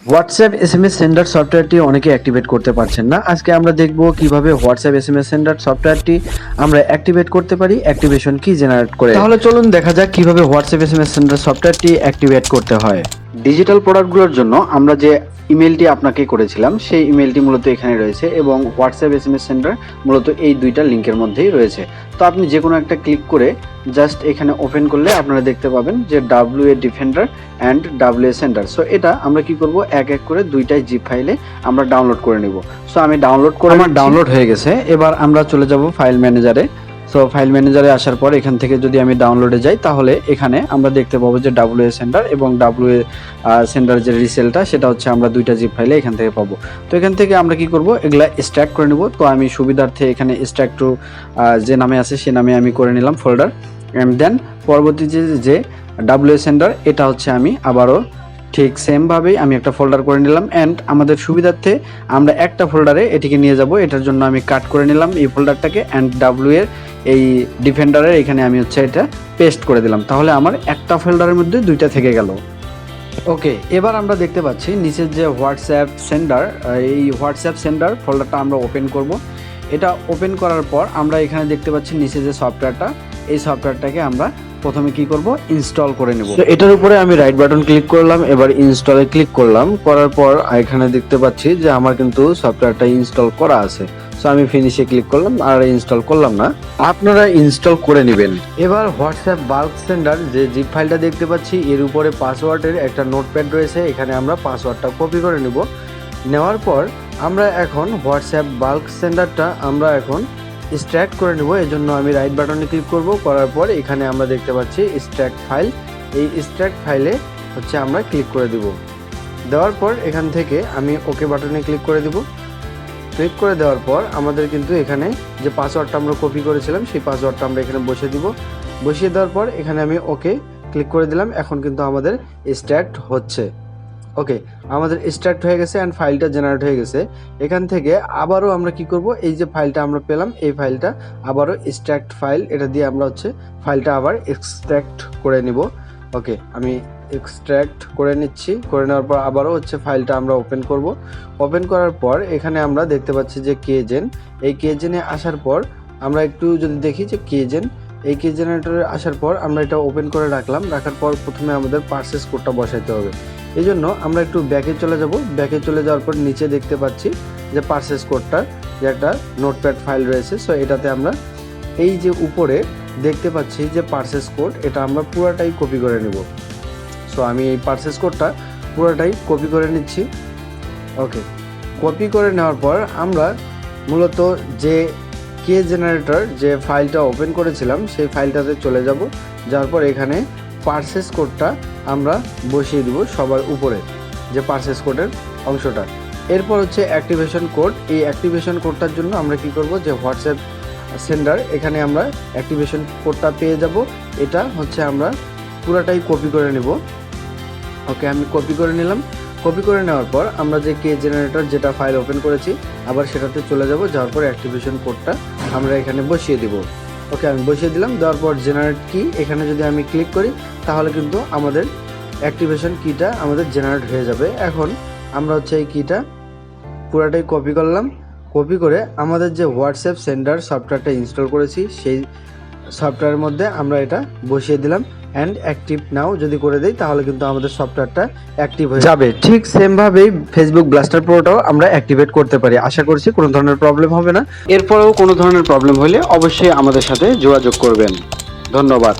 WhatsApp SMS sender সফটওয়্যারটি অনেকে activate করতে পারছেন না। আজকে আমরা দেখব কিভাবে হোয়াটসঅ্যাপ এসএমএস সেন্ডার সফটওয়্যারটি আমরা অ্যাক্টিভেট করতে পারি অ্যাক্টিভেশন কি জেনারেট করে। তাহলে চলুন দেখা যাক কিভাবে হোয়াটসঅ্যাপ এসএমএস সেন্ডার সফটওয়্যারটি অ্যাক্টিভেট করতে হয়। ডিজিটাল প্রোডাক্টগুলোর জন্য আমরা যে ইমেলটি আপনাকে করেছিলাম সেই ইমেলটি মূলত এখানে রয়েছে এবং হোয়াটসঅ্যাপ এসএমএস সেন্ডার মূলত এই দুইটা লিঙ্কের মধ্যেই রয়েছে। তো আপনি যে কোনো একটা ক্লিক করে জাস্ট এখানে ওপেন করলে আপনারা দেখতে পাবেন যে WA defender and WA sender. So এটা আমরা কি করব, এক এক করে দুইটাই জিপ ফাইলে আমরা ডাউনলোড করে নিব। সো আমি ডাউনলোড করে আমার ডাউনলোড হয়ে গেছে। এবার আমরা চলে যাব ফাইল ম্যানেজারে। সো ফাইল ম্যানেজারে আসার পর এখান থেকে যদি আমি ডাউনলোডে যাই তাহলে এখানে আমরা দেখতে পাবো যে WA সেন্ডার এবং WA সেন্ডার যে রিসেলটা সেটা হচ্ছে আমরা দুইটা জিপ ফাইলে এখান থেকে পাবো। তো এখান থেকে আমরা কি করব, এগুলা এক্সট্রাক্ট করে নিব। তো আমি সুবিধার্থে এখানে এক্সট্রাক্ট টু যে নামে আছে সে নামে আমি করে নিলাম ফোল্ডার। অ্যান্ড দেন পরবর্তী যে WA সেন্ডার এটা হচ্ছে আমি আবারও ঠিক সেমভাবেই আমি একটা ফোল্ডার করে নিলাম। অ্যান্ড আমাদের সুবিধার্থে আমরা একটা ফোল্ডারে এটিকে নিয়ে যাব, এটার জন্য আমি কাট করে নিলাম এই ফোল্ডারটাকে। অ্যান্ড WA এই ডিফেন্ডারের এখানে আমি হচ্ছে এটা পেস্ট করে দিলাম। তাহলে আমার একটা ফোল্ডারের মধ্যে দুইটা থেকে গেল। ওকে, এবার আমরা দেখতে পাচ্ছি নিচের যে হোয়াটসঅ্যাপ সেন্ডার, এই হোয়াটসঅ্যাপ সেন্ডার ফোল্ডারটা আমরা ওপেন করব। এটা ওপেন করার পর আমরা এখানে দেখতে পাচ্ছি নিচে যে সফটওয়্যারটা, এই সফটওয়্যারটাকে আমরা প্রথমে কি করব, ইনস্টল করে নেব। তো এটার উপরে আমি রাইট বাটন ক্লিক করলাম, এবার ইনস্টলে ক্লিক করলাম। করার পর এখানে দেখতে পাচ্ছি যে আমার কিন্তু সফটওয়্যারটা ইনস্টল করা আছে। সো আমি ফিনিশে ক্লিক করলাম আর ইনস্টল করলাম না, আপনারা ইনস্টল করে নেবেন। এবার হোয়াটসঅ্যাপ বাল্ক সেন্ডার যে জিপ ফাইলটা দেখতে পাচ্ছি এর উপরে পাসওয়ার্ডের একটা নোটপ্যাড রয়েছে, এখানে আমরা পাসওয়ার্ডটা কপি করে নেব। নেওয়ার পর আমরা এখন হোয়াটসঅ্যাপ বাল্ক সেন্ডারটা আমরা এখন এক্সট্রাক্ট করে নেব। এজন্য আমি রাইট বাটনে ক্লিক করব। করার পর এখানে আমরা দেখতে পাচ্ছি এক্সট্রাক্ট ফাইল, এই এক্সট্রাক্ট ফাইলে হচ্ছে আমরা ক্লিক করে দিব। দেওয়ার পর এখান থেকে আমি ওকে বাটনে ক্লিক করে দিব। ক্লিক করে দেওয়ার পর আমাদের কিন্তু এখানে যে পাসওয়ার্ডটা আমরা কপি করেছিলাম সেই পাসওয়ার্ডটা আমরা এখানে বসিয়ে দিব। বসিয়ে দেওয়ার পর এখানে আমি ওকে ক্লিক করে দিলাম। এখন কিন্তু আমাদের এক্সট্রাক্ট হচ্ছে। ওকে, আমাদের এক্সট্রাক্ট হয়ে গেছে অ্যান্ড ফাইলটা জেনারেট হয়ে গেছে। এখান থেকে আবারও আমরা কি করব, এই যে ফাইলটা আমরা পেলাম এই ফাইলটা আবারও এক্সট্রাক্ট ফাইল, এটা দিয়ে আমরা হচ্ছে ফাইলটা আবার এক্সট্রাক্ট করে নিব। ওকে, আমি এক্সট্রাক্ট করে নিচ্ছি। করে নেওয়ার পর আবারও হচ্ছে ফাইলটা আমরা ওপেন করব। ওপেন করার পর এখানে আমরা দেখতে পাচ্ছি যে কেজেন, এই কেজেনে আসার পর আমরা একটু যদি দেখি যে কেজেন, এই কে জেনারেটরে আসার পর আমরা এটা ওপেন করে রাখলাম। রাখার পর প্রথমে আমাদের পারচেজ কোডটা বসাইতে হবে। এই জন্য আমরা একটু ব্যাকে চলে যাব। ব্যাকে চলে যাওয়ার পর নিচে দেখতে পাচ্ছি যে পারচেজ কোডটার যে একটা নোটপ্যাড ফাইল রয়েছে। সো এটাতে আমরা এই যে উপরে দেখতে পাচ্ছি যে পারচেজ কোড, এটা আমরা পুরোটাই কপি করে নেব। সো আমি এই পারচেজ কোডটা পুরোটাই কপি করে নিচ্ছি। ওকে, কপি করে নেওয়ার পর আমরা মূলত যে কে জেনারেটর যে ফাইলটা ওপেন করেছিলাম সেই ফাইলটাতে চলে যাব। যাওয়ার পর এখানে পারচেজ কোডটা আমরা বসিয়ে দিব সবার উপরে, যে পারচেজ কোডের অংশটা। এরপর হচ্ছে অ্যাক্টিভেশন কোড। এই অ্যাক্টিভেশন কোডটার জন্য আমরা কি করব, যে হোয়াটসঅ্যাপ সেন্ডার এখানে আমরা অ্যাক্টিভেশন কোডটা পেয়ে যাব। এটা হচ্ছে আমরা পুরোটাই কপি করে নেব। ওকে, আমি কপি করে নিলাম। কপি করে নেওয়ার পর আমরা যে কে জেনারেটর যেটা ফাইল ওপেন করেছি আবার সেটাতে চলে যাব। যাওয়ার পর অ্যাক্টিভেশন কোডটা আমরা এখানে বসিয়ে দিব। ওকে, আমি বসিয়ে দিলাম। দেওয়ার পর জেনারেট কি এখানে যদি আমি ক্লিক করি তাহলে কিন্তু আমাদের অ্যাক্টিভেশন কিটা আমাদের জেনারেট হয়ে যাবে। এখন আমরা হচ্ছে এই কিটা পুরোটাই কপি করলাম। কপি করে আমাদের যে হোয়াটসঅ্যাপ সেন্ডার সফটওয়্যারটা ইনস্টল করেছি সেই সফটওয়্যারের মধ্যে আমরা এটা বসিয়ে দিলাম। অ্যান্ড অ্যাক্টিভ নাও যদি করে দেই তাহলে কিন্তু আমাদের সফটওয়্যারটা অ্যাক্টিভ হয়ে যাবে। ঠিক সেমভাবেই ফেসবুক ব্লাস্টার প্রোটাও আমরা অ্যাক্টিভেট করতে পারি। আশা করছি কোনো ধরনের প্রবলেম হবে না। এরপরেও কোনো ধরনের প্রবলেম হলে অবশ্যই আমাদের সাথে যোগাযোগ করবেন। ধন্যবাদ।